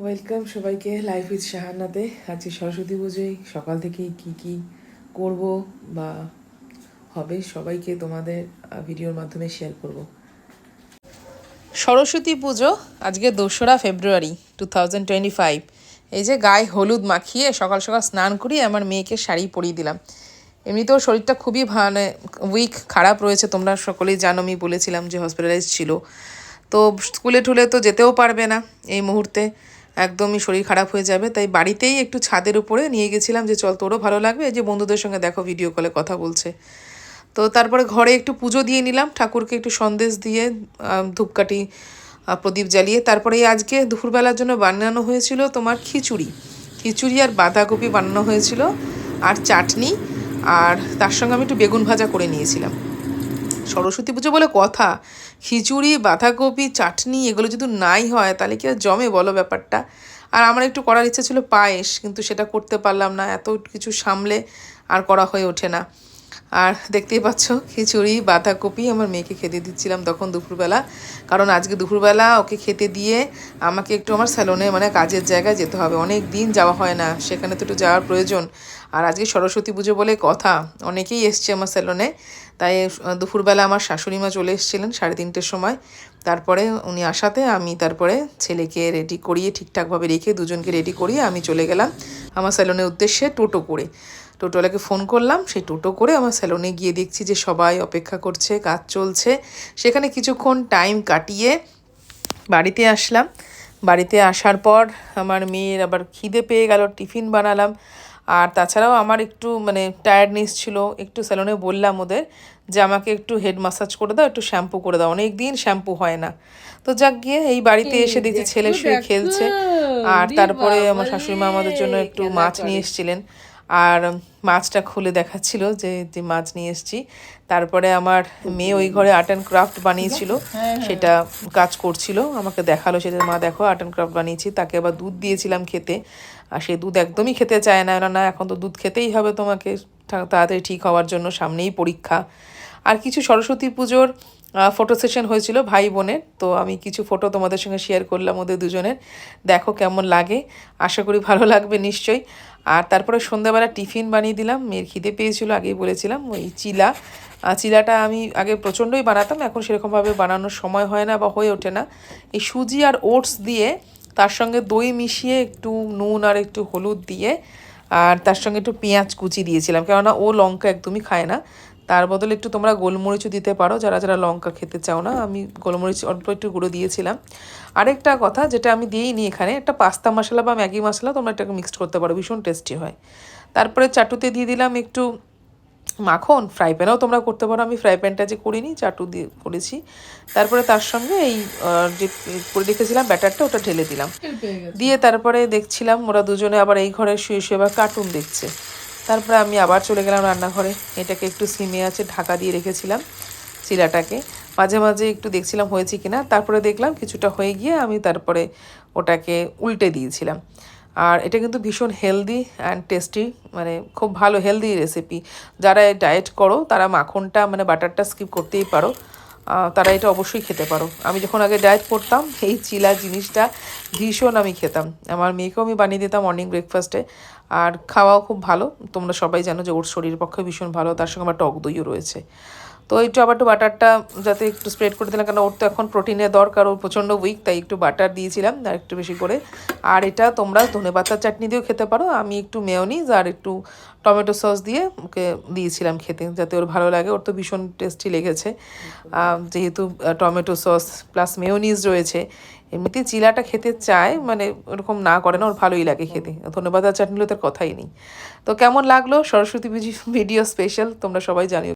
Welcome সবাইকে life with শাহানাতে। আজকে সরস্বতী পুজোয় সকাল থেকেই কি করব বা হবে সবাইকে তোমাদের ভিডিওর মাধ্যমে শেয়ার করব। সরস্বতী পুজো আজকে 2রা ফেব্রুয়ারি 2025। এই যে গায়ে হলুদ মাখিয়ে সকাল সকাল স্নান করিয়ে আমার মেয়েকে শাড়ি পরিয়ে দিলাম। এমনিতেও শরীরটা খুবই উইক খারাপ রয়েছে, তোমরা সকলেই জানো, আমি বলেছিলাম যে হসপিটালাইজ ছিল। তো স্কুলে টুলে তো যেতেও পারবে না এই মুহূর্তে, একদমই শরীর খারাপ হয়ে যাবে। তাই বাড়িতেই একটু ছাদের উপরে নিয়ে গেছিলাম যে চল তোরও ভালো লাগবে, এই যে বন্ধুদের সঙ্গে দেখো ভিডিও কলে কথা বলছে। তো তারপরে ঘরে একটু পুজো দিয়ে নিলাম, ঠাকুরকে একটু সন্দেশ দিয়ে ধূপকাঠি প্রদীপ জ্বালিয়ে। তারপরে আজকে দুপুরবেলার জন্য বানানো হয়েছিল তোমার খিচুড়ি আর বাঁধাকপি বানানো হয়েছিল, আর চাটনি, আর তার সঙ্গে আমি একটু বেগুন ভাজা করে নিয়েছিলাম। সরস্বতী পুজো বলে কথা, খিচুড়ি বাঁধাকপি চাটনি এগুলো যদি নাই হয় তাহলে কি আর জমে বলো ব্যাপারটা। আর আমার একটু করার ইচ্ছে ছিল পায়েস, কিন্তু সেটা করতে পারলাম না, এত কিছু সামলে আর করা হয়ে ওঠে না। আর দেখতেই পাচ্ছ খিচুড়ি বাঁধাকপি আমার মেয়েকে খেতে দিচ্ছিলাম তখন দুপুরবেলা, কারণ আজকে দুপুরবেলা ওকে খেতে দিয়ে আমাকে একটু আমার স্যালনে মানে কাজের জায়গায় যেতে হবে, অনেক দিন যাওয়া হয় না, সেখানে তো একটু যাওয়ার প্রয়োজন। আর আজকে সরস্বতী পুজো বলে কথা, অনেকেই এসছে আমার স্যালনে। তাই দুপুরবেলা আমার শাশুড়ি মা চলে এসেছিলেন 3:30-র সময়। তারপরে উনি আসাতে আমি তারপরে ছেলেকে রেডি করিয়ে ঠিকঠাকভাবে রেখে দুজনকে রেডি করিয়ে আমি চলে গেলাম আমার স্যালনের উদ্দেশ্যে টোটো করে। টোটোওয়ালাকে ফোন করলাম, সেই টোটো করে আমার স্যালনে গিয়ে দেখছি যে সবাই অপেক্ষা করছে, কাজ চলছে। সেখানে কিছুক্ষণ টাইম কাটিয়ে বাড়িতে আসলাম। বাড়িতে আসার পর আমার মেয়ের আবার খিদে পেয়ে গেল, টিফিন বানালাম। আর তাছাড়াও আমার একটু টায়ার্ডনেস ছিল, একটু স্যালনে বললাম ওদের যে আমাকে একটু হেড মাসাজ করে দাও, একটু শ্যাম্পু করে দাও, অনেক দিন শ্যাম্পু হয় না। তো যাক গিয়ে এই বাড়িতে এসে দেখছি ছেলে শুয়ে খেলছে। আর তারপরে আমার শাশুড়ি মা আমাদের জন্য একটু মাছ নিয়ে এসেছিলেন, আর মাছটা খুলে দেখাচ্ছিল যে যে মাছ নিয়ে এসেছি। তারপরে আমার মেয়ে ওই ঘরে আর্ট অ্যান্ড ক্রাফট বানিয়েছিল, সেটা কাজ করছিল, আমাকে দেখালো, সেটা মা দেখো আর্ট অ্যান্ড ক্রাফট বানিয়েছি। তাকে আবার দুধ দিয়েছিলাম খেতে, আর সে দুধ একদমই খেতে চায় না, না এখন তো দুধ খেতেই হবে তোমাকে তাড়াতাড়ি ঠিক হওয়ার জন্য, সামনেই পরীক্ষা। আর কিছু সরস্বতী পুজোর ফটো সেশন হয়েছিল ভাই বোনের, তো আমি কিছু ফটো তোমাদের সঙ্গে শেয়ার করলাম ওদের দুজনের, দেখো কেমন লাগে, আশা করি ভালো লাগবে নিশ্চয়ই। আর তারপরে সন্ধ্যাবেলা টিফিন বানিয়ে দিলাম, মেয়ের খিদে পেয়েছিল, আগেই বলেছিলাম, ওই চিলাটা আমি আগে প্রচণ্ডই বানাতাম, এখন সেরকমভাবে বানানোর সময় হয় না বা হয়ে ওঠে না। এই সুজি আর ওটস দিয়ে তার সঙ্গে দই মিশিয়ে একটু নুন আর একটু হলুদ দিয়ে, আর তার সঙ্গে একটু পেঁয়াজ কুচি দিয়েছিলাম, কেননা ও লঙ্কা একদমই খায় না। তার বদলে একটু তোমরা গোলমরিচও দিতে পারো যারা যারা লঙ্কা খেতে চাও না, আমি গোলমরিচ অল্প একটু গুঁড়ো দিয়েছিলাম। আরেকটা কথা যেটা আমি দিইনি এখানে, একটা পাস্তা মশলা বা ম্যাগি মশলা তোমরা এটাকে মিক্সড করতে পারো, ভীষণ টেস্টি হয়। তারপরে চাটুতে দিয়ে দিলাম একটু মাখন, ফ্রাই প্যানেও তোমরা করতে পারো, আমি ফ্রাই প্যানটা যে করিনি চাটু দিয়ে করেছি। তারপরে তার সঙ্গে এই যে করে রেখেছিলাম ব্যাটারটা, ওটা ঢেলে দিলাম, দিয়ে তারপরে দেখছিলাম ওরা দুজনে আবার এই ঘরে শুয়ে শুয়ে আবার কার্টুন দেখছে। তারপরে আমি আবার চলে গেলাম রান্নাঘরে, এটাকে একটু সিমে আছে ঢাকা দিয়ে রেখেছিলাম চিলাটাকে, মাঝে মাঝে একটু দেখছিলাম হয়েছে কিনা। তারপরে দেখলাম কিছুটা হয়ে গিয়ে আমি তারপরে ওটাকে উল্টে দিয়েছিলাম। আর এটা কিন্তু ভীষণ হেলদি অ্যান্ড টেস্টি, খুব ভালো হেলদি রেসিপি। যারা ডায়েট করো তারা মাখনটা বাটারটা স্কিপ করতেই পারো, তারা এটা অবশ্যই খেতে পারো। আমি যখন আগে ডায়েট করতাম এই চিলা জিনিসটা ভীষণ আমি খেতাম, আমার মেয়েকেও আমি বানিয়ে দিতাম মর্নিং ব্রেকফাস্টে। আর খাওয়াও খুব ভালো, তোমরা সবাই জানো যে ওর শরীরের পক্ষে ভীষণ ভালো, তার সঙ্গে আমার টক দইও রয়েছে। তো একটু আবার একটু বাটারটা যাতে একটু স্প্রেড করে দিলাম, কারণ ওর তো এখন প্রোটিনের দরকার, ওর প্রচণ্ড উইক, তাই একটু বাটার দিয়েছিলাম আর একটু বেশি করে। আর এটা তোমরা ধনেপাতার চাটনি দিয়েও খেতে পারো, আমি একটু মেয়োনিজ আর একটু টমেটো সস দিয়ে ওকে দিয়েছিলাম খেতে, যাতে ওর ভালো লাগে, ওর তো ভীষণ টেস্টি লেগেছে যেহেতু টমেটো সস প্লাস মেয়োনিজ রয়েছে। এমনিতে চিলাটা খেতে চায়, ওরকম না করে না, ওর ভালোই লাগে খেতে, ধনেপাতার চাটনি হলে তার কথাই নেই। তো কেমন লাগলো সরস্বতী ভিডিও স্পেশাল তোমরা সবাই জানিও।